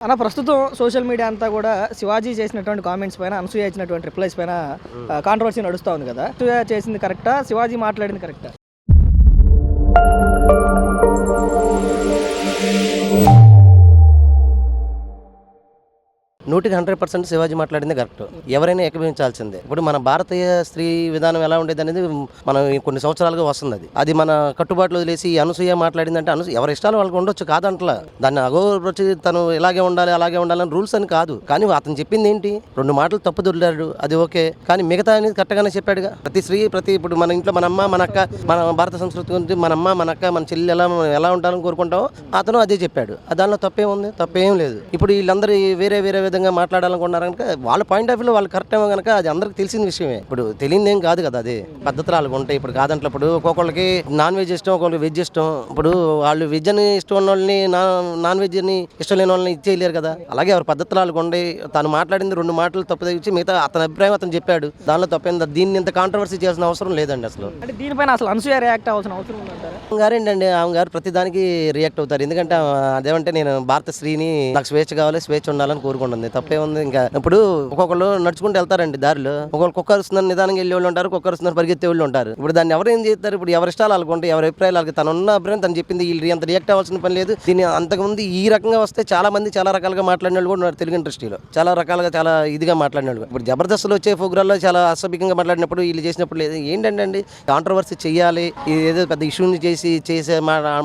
అన్న ప్రస్తుతం social media అంతా కూడా శివాజీ చేసినటువంటి కామెంట్స్ పైన, అనసూయ ఇచ్చినటువంటి రిప్లైస్ పైన కాంట్రవర్సీ నడుస్తూ ఉంది కదా. అనసూయ చేసింది కరెక్టా, శివాజీ మాట్లాడింది కరెక్టా? నూటికి 100% శివాజీ మాట్లాడింది కరెక్ట్. ఎవరైనా ఏకీభవించాల్సిందే. ఇప్పుడు మన భారతీయ స్త్రీ విధానం ఎలా ఉండేది అనేది మనం కొన్ని సంవత్సరాలుగా వస్తుంది. అది మన కట్టుబాట్లు వదిలేసి అనసూయ మాట్లాడిందంటే ఎవరి ఇష్టాలు వాళ్ళకి ఉండొచ్చు, కాదంటలా. దాన్ని అగౌరవపరిచి తను ఇలాగే ఉండాలి అలాగే ఉండాలని రూల్స్ అని కాదు. కానీ అతను చెప్పింది ఏంటి, 2 మాటలు తప్పు దొరికాడు, అది ఓకే. కానీ మిగతా అనేది కరెక్ట్గానే చెప్పాడుగా. ఇప్పుడు మన ఇంట్లో మన అమ్మ మన అక్క, మన భారత సంస్కృతి గురించి మన అమ్మ మన అక్క మన చెల్లి ఎలా ఉండాలని కోరుకుంటామో అతను అదే చెప్పాడు. దానిలో తప్పేముంది? తప్పేం లేదు. ఇప్పుడు వీళ్ళందరూ వేరే విధంగా మాట్లాడాలనుకున్నారు కనుక వాళ్ళ పాయింట్ ఆఫ్ వ్యూలో వాళ్ళు కరెక్ట్ ఏమో కనుక అది అందరికి తెలిసిన విషయమే. ఇప్పుడు తెలియదేం కాదు కదా, అది పద్ధతులు వాళ్ళకు ఉంటాయి. ఇప్పుడు కాదంటే ఇప్పుడు ఒక్కొక్కరికి నాన్ వెజ్ ఇష్టం, ఒక్కొక్కరికి వెజ్ ఇష్టం. ఇప్పుడు వాళ్ళు వెజ్ అని ఇష్టం ఉన్న వాళ్ళని నాన్ వెజ్ అని ఇష్టం లేని వాళ్ళని ఇచ్చేయలేరు కదా. అలాగే ఎవరి పద్ధతులు వాళ్ళకు ఉండి తను మాట్లాడింది 2 మాటలు తప్పు తెచ్చి మిగతా అతని అభిప్రాయం అతను చెప్పాడు. దానిలో తప్పైంది. దీన్ని ఇంత కాంట్రవర్సీ చేయాల్సిన అవసరం లేదండి అసలు. అంటే దీనిపైన అసలు అనసూయ రియాక్ట్ అవ్వాల్సిన అవసరం ఉందంటారా? గారేంటండి ఆమె గారు ప్రతి దానికి రియాక్ట్ అవుతారు. ఎందుకంటే అదేమంటే నేను భారత స్త్రీని, నాకు స్వేచ్ఛ కావాలి, స్వేచ్ఛ ఉండాలని కోరుకుంటుంది. తప్పేముంది? ఇంకా ఇప్పుడు ఒక్కొక్కరు నడుచుకుంటూ వెళ్తారండి దారిలో. ఒకళ్ళు కుక్క అరుస్తున్నారు నిదానంగా వెళ్ళే వాళ్ళు ఉంటారు, కుక్క అరుస్తున్నారు పరిగెత్తే వాళ్ళు ఉంటారు. ఇప్పుడు దాన్ని ఎవరు ఏం చేస్తారు? ఇప్పుడు ఎవరి ఇష్టాలు వాళ్ళకుంటే, ఎవరి అభిప్రాయాలు వాళ్ళకి. తను ఉన్న అభిప్రాయం తను చెప్పింది, వీళ్ళు అంత రియాక్ట్ అవ్వాల్సిన పని లేదు. దీన్ని అంతకుముందు ఈ రకంగా వస్తే చాలా మంది చాలా రకాలుగా మాట్లాడిన వాళ్ళు కూడా ఉన్నారు తెలుగు ఇండస్ట్రీలో. చాలా రకాలుగా చాలా ఇదిగా మాట్లాడిన వాళ్ళు. ఇప్పుడు జబర్దస్త్లో వచ్చే ప్రోగ్రాల్లో చాలా అసభ్యంగా మాట్లాడినప్పుడు వీళ్ళు చేసినప్పుడు లేదు. ఏంటంటే అండి, కాంట్రవర్సీ చేయాలి, ఇది ఏదో పెద్ద ఇష్యూని చేసే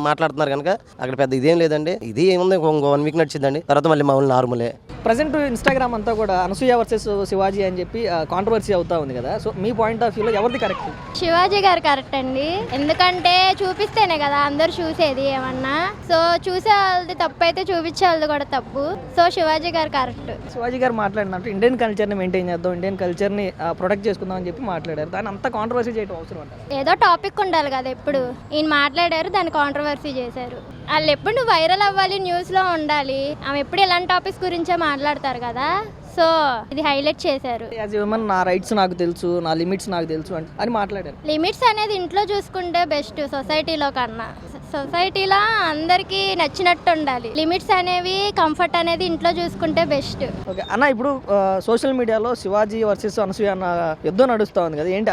మాట్లాడుతున్నారు కనుక అక్కడ పెద్ద ఇదేం లేదండి. ఇది ఏముంది, 1 వీక్ నడిచిందండి, తర్వాత మళ్ళీ మామూలు నార్మలే. ప్రజెంట్ ఇన్స్టాగ్రామ్ అంతా కూడా అనసూయ వర్సెస్ శివాజీ అని చెప్పి కాంట్రవర్సీ అవుతా ఉంది కదా. సో మీ పాయింట్ ఆఫ్ వ్యూలో ఎవరిది కరెక్ట్? శివాజీ గారు కరెక్ట్ అండి. ఎందుకంటే చూపిస్తేనే కదా అందరు చూసేది ఏమన్నా. సో చూసే వాళ్ళది తప్పు అయితే చూపించే వాళ్ళది కూడా తప్పు. సో శివాజీ గారు కరెక్ట్. శివాజీ గారు మాట్లాడినట్టు ఇండియన్ కల్చర్ని మెయింటైన్ చేద్దాం, ఇండియన్ కల్చర్ని ప్రొటెక్ట్ చేసుకుందాం అని చెప్పి మాట్లాడారు. దాన్ని అంత కాంట్రవర్సీ చేయడం అవసరం అంటారు? ఏదో టాపిక్ ఉండాలి కదా. ఎప్పుడు ఈయన మాట్లాడారు, దాన్ని కాంట్రవర్సీ చేశారు. వాళ్ళు ఎప్పుడు వైరల్ అవ్వాలి, న్యూస్లో ఉండాలి. ఆమె ఎప్పుడు ఇలాంటి టాపిక్స్ గురించే మాట్లాడతారు కదా. సో ఇది హైలైట్ చేశారు. యాజ్ హ్యూమన్ నా రైట్స్ నాకు తెలుసు, నా లిమిట్స్ నాకు తెలుసు అని మాట్లాడారు. లిమిట్స్ అనేది ఇంట్లో చూసుకుంటే బెస్ట్ సొసైటీలో కన్నా. సొసైటీలో అందరికీ నచ్చినట్టు ఉండాలి. లిమిట్స్ అనేవి, కంఫర్ట్ అనేది ఇంట్లో చూసుకుంటే బెస్ట్. ఓకే అన్న, ఇప్పుడు సోషల్ మీడియాలో శివాజీ వర్సెస్ అనసూయ అన్న యుద్ధం నడుస్తూ ఉంది కదా. ఏంటి,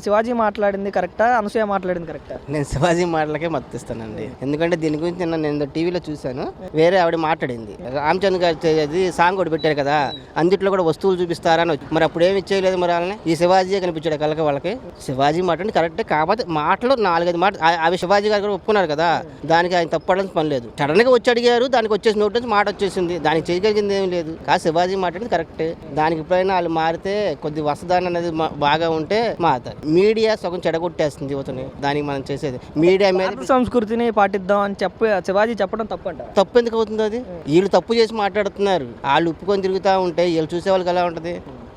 శివాజీ మాట్లాడింది కరెక్టా, అనసూయ మాట్లాడింది కరెక్టా? నేను శివాజీ మాటలకే మద్దతిస్తానండి. ఎందుకంటే దీని గురించి నేను టీవీలో చూశాను. వేరే ఆవిడ మాట్లాడింది, రామచంద్ర గారు సాంగ్ ఒకటి పెట్టారు కదా, అందుట్లో కూడా వస్తువులు చూపిస్తారా అని. మరి అప్పుడు ఏమి ఇచ్చేయలేదు మరి వాళ్ళని. ఈ శివాజీ కనిపించాడు కలక వాళ్ళకి. శివాజీ మాట్లాడి కరెక్టే, కాకపోతే మాటలు 4-5 మాటలు అవి శివాజీ గారు కూడా ఒప్పుకున్నారు కదా. దానికి ఆయన తప్పడానికి పని లేదు. సడన్ గా వచ్చి అడిగారు, దానికి వచ్చేసి నోటి నుంచి మాట వచ్చేసింది, దానికి చేయగలిగింది ఏం లేదు. కాదు శివాజీ మాట్లాడింది కరెక్టే. దానికి ఎప్పుడైనా వాళ్ళు మారితే కొద్ది వసదాన్ని అనేది బాగా ఉంటే మారుతారు. మీడియా సగం చెడగొట్టేస్తుంది యువతని. దానికి మనం చేసేది మీడియా మీద సంస్కృతిని పాటిద్దాం అని శివాజీ చెప్పడం తప్పంట. తప్పు ఎందుకు అవుతుంది? అది వీళ్ళు తప్పు చేసి మాట్లాడుతున్నారు, వాళ్ళు ఒప్పుకొని తిరుగుతూ ఉంటే వీళ్ళు చూసే వాళ్ళకి ఎలా ఉంటుంది?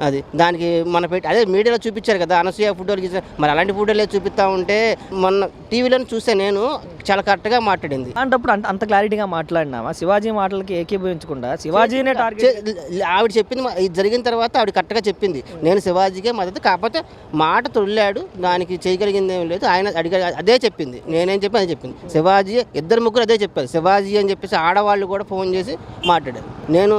అది దానికి మన అదే మీడియాలో చూపించారు కదా అనసూయ ఫోటోలు గీసారు. మరి అలాంటి ఫోటోలు చూపిస్తా ఉంటే మొన్న టీవీలో చూస్తే నేను చాలా కరెక్ట్గా మాట్లాడింది. అంటప్పుడు అంత క్లారిటీగా మాట్లాడినామా? శివాజీ మాటలకి ఏకీభవించకుండా శివాజీనే టార్గెట్. ఆవిడ చెప్పింది ఇది జరిగిన తర్వాత ఆవిడ కరెక్ట్గా చెప్పింది, నేను శివాజీకే మద్దతు, కాకపోతే మాట తొలిలాడు, దానికి చేయగలిగింది ఏం లేదు. ఆయన అడిగాడు, అదే చెప్పింది. నేనేం చెప్పి అదే చెప్పింది. శివాజీ 2-3 అదే చెప్పారు. శివాజీ అని చెప్పేసి ఆడవాళ్ళు కూడా ఫోన్ చేసి మాట్లాడారు. నేను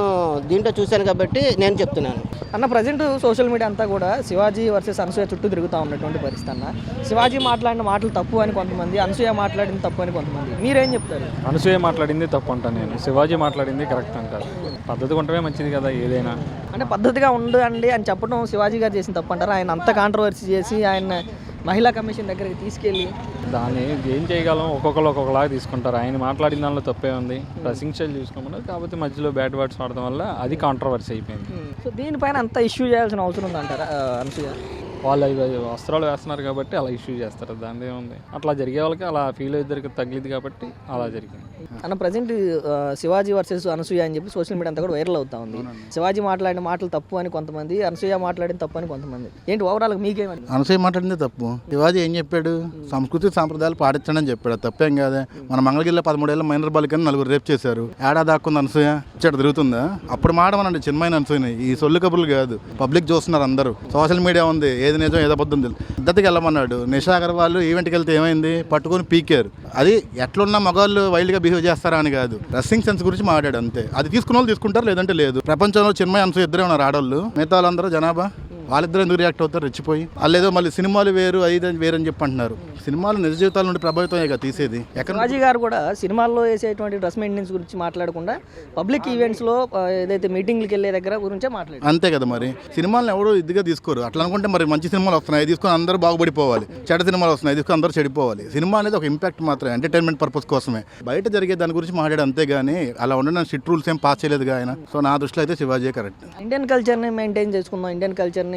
దీంట్లో చూశాను కాబట్టి నేను చెప్తున్నాను. అన్న ప్రజెంట్ సోషల్ మీడియా అంతా కూడా శివాజీ వర్సెస్ అనసూయ చుట్టూ తిరుగుతూ ఉన్నటువంటి పరిస్థితి అన్న. శివాజీ మాట్లాడిన మాటలు తప్పు అని కొంతమంది, అనసూయ మాట్లాడింది తప్పు అని కొంతమంది. మీరేం చెప్తారు? అనసూయ మాట్లాడింది తప్పు అంటాను నేను, శివాజీ మాట్లాడింది కరెక్ట్ అంటారు. పద్ధతిగా ఉండటమే మంచిది కదా ఏదైనా. అంటే పద్ధతిగా ఉండండి అని చెప్పడం శివాజీ గారు చేసిన తప్పు అంటారు? ఆయన అంత కాంట్రవర్సీ చేసి ఆయన మహిళా కమిషన్ దగ్గరికి తీసుకెళ్ళి దాన్ని ఏం చేయగలం, ఒక్కొక్కరు ఒక్కొక్కలాగా తీసుకుంటారు. ఆయన మాట్లాడిన దానిలో తప్పే ఉంది, ప్రశంసలు చూసుకోమన్నారు. కాకపోతే మధ్యలో బ్యాడ్ వర్డ్స్ వాడడం వల్ల అది కాంట్రవర్సీ అయిపోయింది. సో దీనిపైన అంత ఇష్యూ చేయాల్సిన అవసరం ఉందంటారా అనసూయ? వాళ్ళు వస్త్రాలు వేస్తున్నారు కాబట్టి అలా ఇష్యూ చేస్తారు. దాని ఏముంది, అట్లా జరిగే వాళ్ళకి అలా ఫీల్ అయ్యేద్దరికి తగిలింది కాబట్టి అలా జరిగింది. అన్న ప్రజెంట్ శివాజీ వర్సెస్ అనసూయ అని చెప్పి సోషల్ మీడియా అంతా కూడా వైరల్ అవుతా ఉంది. శివాజీ మాట్లాడిన మాటలు తప్పు అని కొంతమంది, అనసూయ మాట్లాడిన తప్పు అని కొంతమంది. ఏంటి ఓవరాల్ మీకేమని? అనసూయ మాట్లాడింది తప్పు. శివాజీ ఏం చెప్పాడు? సంస్కృతి సాంప్రదాయాలు పాటించండి అని చెప్పాడు. తప్పేం కాదే. మన మంగళగిరిలో 13 ఏళ్ళ మైనర్ బాలికని 4 రేప్ చేశారు. ఏడాది దాక్కుంది అనసూయ, ఇచ్చాడు తిరుగుతుందా? అప్పుడు మాడమనండి చిన్మైన అనసూయని. ఈ సొల్లు కబుర్లు కాదు, పబ్లిక్ చూస్తున్నారు అందరూ. సోషల్ మీడియా ఉంది, ఏది నిజం ఏదో అబద్ధం తెలుసు. పద్ధతికి వెళ్ళమన్నాడు. నిషా అగర్వాల్ ఈవెంట్కి వెళ్తే ఏమైంది, పట్టుకొని పీకారు. అది ఎట్లున్నా మగవాళ్ళు వైల్డ్గా బిహేవ్ బిహేవ్ చేస్తారా అని కాదు, డ్రెస్సింగ్ సెన్స్ గురించి మాట్లాడు అంతే. అది తీసుకున్న వాళ్ళు తీసుకుంటారు, లేదంటే లేదు. ప్రపంచంలో చిన్మయి అనసూయ ఇద్దరే ఉన్నారు ఆడవాళ్ళు, మిగతా వాళ్ళందరూ జనాభా. వాళ్ళిద్దరు ఎందుకు రియాక్ట్ అవుతారు రెచ్చిపోయి? వాళ్ళు ఏదో మళ్ళీ సినిమాలు వేరు అది వేరు అని చెప్పి అంటున్నారు. సినిమాలు నిజ జీవితాల నుండి ప్రభావితం తీసేది. శివాజీ గారు కూడా సినిమాల్లో వేసేటువంటి డ్రెస్ మెయింటెనెన్స్ గురించి మాట్లాడకుండా పబ్లిక్ ఈవెంట్స్లో ఏదైతే మీటింగ్లకు వెళ్ళే దగ్గర గురించే మాట్లాడారు. అంతే కదా, మరి సినిమాలను ఎవరో ఇదిగా తీసుకోరు. అట్లా అనుకుంటే మరి మంచి సినిమాలు వస్తున్నాయి తీసుకొని అందరూ బాగుపడిపోవాలి, చెడ్డ సినిమాలు వస్తున్నాయి తీసుకొని అందరూ చెడిపోవాలి. సినిమా అనేది ఒక ఇంపాక్ట్ మాత్రమే, ఎంటర్టైన్మెంట్ పర్పస్ కోసమే. బయట జరిగే దాని గురించి మాట్లాడే అంతేగాని అలా ఉండడం స్ట్రిక్ట్ రూల్స్ ఏం పాస్ చేయలేదు ఆయన. సో నా దృష్టిలో అయితే శివాజీ కరెక్ట్. ఇండియన్ కల్చర్ని మెయింటైన్ చేసుకుందాం, ఇండియన్ కల్చర్ని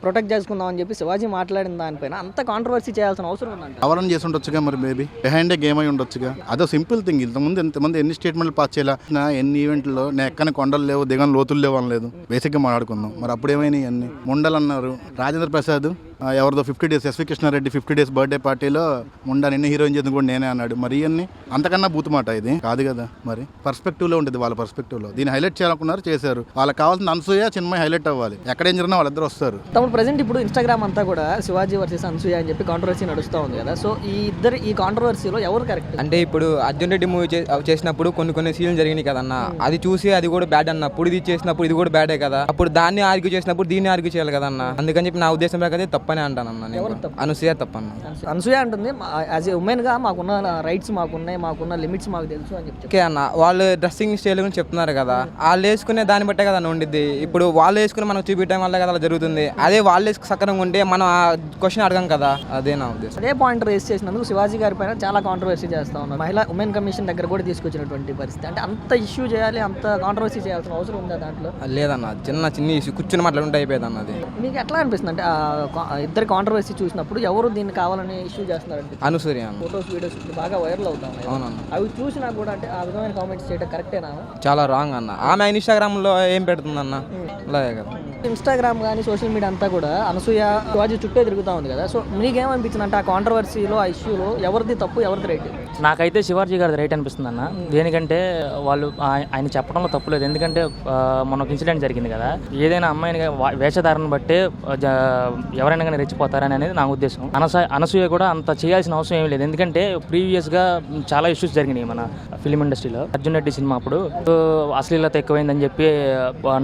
ప్రొటెక్ట్ చేసుకుందాం అని చెప్పి శివాజీ మాట్లాడిన దానిపైన అంత కాంట్రవర్సీ చేయాల్సిన అవసరం ఉందంట. ఎవరైనా చేసి ఉండొచ్చుగా, మరి మేబీ బిహైండ్ ఏ గేమ్ అయి ఉండొచ్చుగా. అదో సింపుల్ థింగ్. ఇంతకుముందు ఎంతమంది ఎన్ని స్టేట్మెంట్లు పాస్ చేయాలా, ఎన్ని ఈవెంట్లో నేను ఎక్కని కొండలు లేవు దిగని లోతులు లేవు అనలేదు. బేసిక్గా మాట్లాడుకుందాం. మరి అప్పుడేమైనా అన్ని ముండలు అన్నారు. రాజేంద్ర ప్రసాద్ ఎవరిదో 50 days S V Krishna Reddy 50 days birthday పార్టీలో ముండా నిన్న హీరోయిన్ చేసింది కూడా నేనే అన్నాడు. మరి ఇవన్నీ అంతకన్నా బూతుమాట ఇది కాదు కదా. మరి పర్స్పెక్టివ్లో ఉంటుంది, వాళ్ళ పర్స్పెక్టివ్లో దీన్ని హైలైట్ చేయాలనుకున్నారు, చేశారు. వాళ్ళకి కావాల్సిన అనసూయ చిన్మయి హైలైట్ అవ్వాలి. ఎక్కడేం జరిగినా వాళ్ళిద్దరు వస్తారు. తమ ప్రజెంట్ ఇప్పుడు ఇన్స్టాగ్రామ్ అంతా కూడా శివాజీ వర్సెస్ అనసూయ అని చెప్పి కాంట్రవర్సీ నడుస్తూ ఉంది కదా. సో ఈ కాంట్రవర్సీలో ఎవరు కరెక్ట్? అంటే ఇప్పుడు అర్జున్ రెడ్డి మూవీ చేసినప్పుడు కొన్ని సీన్లు జరిగినాయి కదన్న, అది చూసి అది కూడా బ్యాడ్ అన్నప్పుడు ఇది చేసినప్పుడు ఇది కూడా బ్యాడే కదా. అప్పుడు దాన్ని ఆర్గ్యూ చేసినప్పుడు దీన్ని ఆర్గ్యూ చేయాలి కదన్న. అందుకని చెప్పి నా ఉద్దేశం ప్రకారం తప్పనే అంటానన్న నేను. అనసూయ తప్పన్న. అనసూయ అంటుంది యాజ్ ఏ ఉమెన్ గా మాకున్న రైట్స్ మాకున్న లిమిట్స్ మాకు తెలుసు అని చెప్పి. ఓకే అన్న, వాళ్ళు డ్రెస్సింగ్ స్టైల్ గురించి చెప్తున్నారు కదా, వాళ్ళు వేసుకునే దాన్ని బట్టే కదా ఉండిద్ది. ఇప్పుడు వాళ్ళు వేసుకుని మనం చూపించడం వల్ల కదా అలా జరుగుతుంది. అదే వాళ్ళు వేసుకు సక్రంగా ఉంటే మనం ఆ క్వశ్చన్ అడగం కదా. అదే నా ఉద్దేశం. అదే పాయింట్ రేస్ చేసినందుకు శివాజీ గారి పైన చాలా కాంట్రవర్సీ చేస్తా ఉన్నారు. ఉమెన్ కమిషన్ దగ్గర కూడా తీసుకొచ్చినటువంటి పరిస్థితి. అంటే అంత ఇష్యూ చేయాలి, అంత కాంట్రవర్సీ చేయాల్సిన అవసరం ఉందా దాంట్లో? లేదన్న, చిన్న ఇష్యూ కూర్చుని మాట్లాడుంటే అయిపోయింది అన్నది. మీకు ఎట్లా అనిపిస్తుంది? అంటే ఇద్దరు కాంట్రవర్సీ చూసినప్పుడు ఎవరు దీన్ని కావాలని ఇష్యూ చేస్తున్నారంటే అనసూయ ఫొటోస్ వీడియోస్ బాగా వైరల్ అవుతా ఉన్నాయి. అవునన్న, అవి చూసినా కూడా అంటే ఆ విధమైన కామెంట్స్ చేయడం కరెక్టేనా? చాలా రాంగ్ అన్న. ఆమె ఇన్స్టాగ్రామ్ లో ఏం పెడుతుందన్న, అలాగే కదా. ఇన్స్టాగ్రామ్ కానీ సోషల్ మీడియా అంతా కూడా అనసూయ శివాజీ చుట్టే తిరుగుతూ ఉంది కదా. సో మీకేమనిపించింది అంటే ఆ కాంట్రవర్సీలో, ఆ ఇష్యూలో ఎవరిది తప్పు ఎవరిది రైట్? నాకైతే శివాజీ గారిది రైట్ అనిపిస్తుంది అన్న. దేనికంటే వాళ్ళు ఆయన చెప్పడంలో తప్పులేదు. ఎందుకంటే మొన్న ఒక ఇన్సిడెంట్ జరిగింది కదా, ఏదైనా అమ్మాయిని వేషధారణ బట్టే ఎవరైనా కానీ రెచ్చిపోతారని అనేది నా ఉద్దేశం. అనసూయ కూడా అంత చేయాల్సిన అవసరం ఏమీ లేదు. ఎందుకంటే ప్రీవియస్గా చాలా ఇష్యూస్ జరిగినాయి మన ఫిలిం ఇండస్ట్రీలో. అర్జున్ రెడ్డి సినిమా అప్పుడు అశ్లీలత ఎక్కువైందని చెప్పి,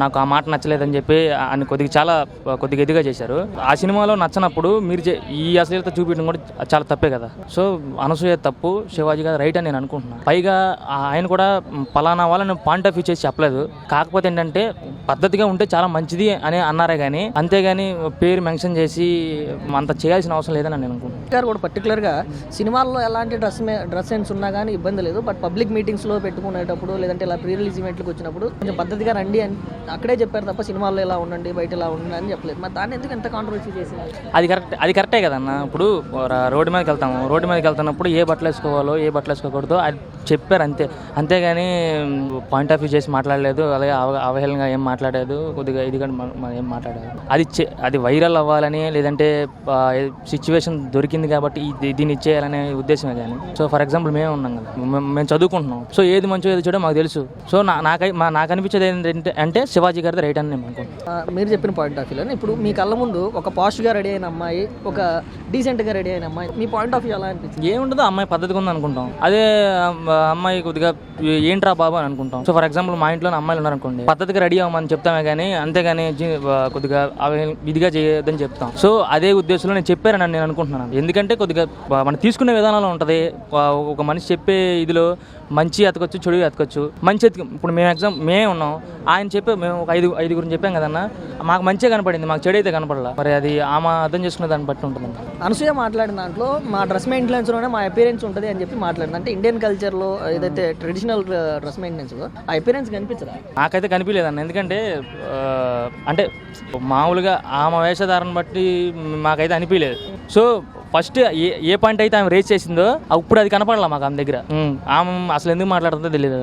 నాకు ఆ మాట నచ్చలేదని చెప్పి అని కొద్దిగా ఎదిగా చేశారు. ఆ సినిమాలో నచ్చనప్పుడు మీరు ఈ అశ్లీలత చూపించడం కూడా చాలా తప్పే కదా. సో అనసూయ తప్పు, శివాజీ గారు రైట్ అని నేను అనుకుంటున్నాను. పైగా ఆయన కూడా పలానా వాళ్ళని పాయింట్ ఆఫ్ వ్యూ చేసి చెప్పలేదు. కాకపోతే ఏంటంటే పద్ధతిగా ఉంటే చాలా మంచిది అని అన్నారే కానీ, అంతేగాని పేరు మెన్షన్ చేసి అంత చేయాల్సిన అవసరం లేదని నేను అనుకుంటున్నాను. కూడా పర్టికులర్గా సినిమాల్లో ఎలాంటి డ్రెస్ సెన్స్ ఉన్నా కానీ ఇబ్బంది లేదు. బట్ పబ్లిక్ మీటింగ్స్లో పెట్టుకునేటప్పుడు లేదంటే ఇలా ప్రీ రిలీజ్ ఈవెంట్లకు వచ్చినప్పుడు కొంచెం పద్ధతిగా రండి అని అక్కడే చెప్పారు తప్ప సినిమాల్లో ఇలా ఉండండి బయట ఇలా ఉండండి అని చెప్పలేదు. మరి దాన్ని ఎందుకు ఎంత కాంట్రవర్సీ చేసింది? అది కరెక్టే కదన్న. ఇప్పుడు రోడ్డు మీదకి వెళ్తున్నప్పుడు ఏ బట్టలు వేసుకోవాలో ఏ బట్టలు వేసుకోకూడదో అది చెప్పారు అంతే. అంతేగాని పాయింట్ ఆఫ్ వ్యూ చేసి మాట్లాడలేదు, అలాగే అవహేళనగా ఏం మాట్లాడలేదు, కొద్దిగా ఇది కానీ ఏం మాట్లాడలేదు. అది వైరల్ అవ్వాలని లేదంటే సిచ్యువేషన్ దొరికింది కాబట్టి దీన్ని ఇచ్చేయాలనే ఉద్దేశమే కానీ. సో ఫర్ ఎగ్జాంపుల్ మేము ఉన్నాం కదా, మేము చదువుకుంటున్నాం. సో ఏది మంచో ఏది చెడో మాకు తెలుసు. సో నాకు అనిపించేది ఏంటంటే అంటే శివాజీ గారిది రైట్ అని నేను అనుకుంటున్నాను. మీరు చెప్పిన పాయింట్ ఆఫ్ వ్యూలో ఇప్పుడు మీ కళ్ళ ముందు ఒక పాష్గా రెడీ అయిన అమ్మాయి, ఒక డీసెంట్గా రెడీ అయిన అమ్మాయి, మీ పాయింట్ ఆఫ్ వ్యూ ఎలా అనిపించింది? ఏముంటుందో అమ్మాయి పద్ధతిగా ఉంది అనుకుంటాం. అదే అమ్మాయి కొద్దిగా ఏంట్రా బాబు అని అనుకుంటాం. సో ఫర్ ఎగ్జాంపుల్ మా ఇంట్లో అమ్మాయిలు ఉన్నారనుకోండి, పద్ధతిగా రెడీ అవ్వమని చెప్తామే కానీ అంతేగాని కొద్దిగా ఇదిగా చేయొద్దని చెప్తాం. సో అదే ఉద్దేశంలో నేను చెప్పారని నేను అనుకుంటున్నాను. ఎందుకంటే కొద్దిగా మనం తీసుకునే విధానంలో ఉంటుంది. ఒక మనిషి చెప్పే ఇదిలో మంచి ఎతకొచ్చు, చెడు ఎతకొచ్చు. మంచి ఇప్పుడు మేమే ఉన్నాం, ఆయన మేము ఒక ఐదుగురిని చెప్పాం కదన్నా, మాకు మంచిగా కనపడింది, మాకు చెడు అయితే కనపడలా. మరి అది ఆమె అర్థం చేసుకునే దాన్ని బట్టి ఉంటుంది. అనసూయ మాట్లాడిన దాంట్లో మా డ్రెస్ మెయింటెనెన్స్లోనే మా అపియరెన్స్ ఉంటుంది అని చెప్పి మాట్లాడింది. అంటే ఇండియన్ కల్చర్లో ఏదైతే ట్రెడిషనల్ డ్రెస్ మెయింటెనెన్స్ ఆ అపియరెన్స్ కనిపించదా? నాకైతే కనిపించలేదన్న. ఎందుకంటే అంటే మామూలుగా ఆమె వేషధారణ బట్టి మాకైతే అనిపించలేదు. సో ఫస్ట్ ఏ పాయింట్ అయితే ఆమె రేస్ చేసిందో అప్పుడు అది కనపడలా మాకు ఆమె దగ్గర. ఆమె అసలు ఎందుకు మాట్లాడుతుందో తెలియదు.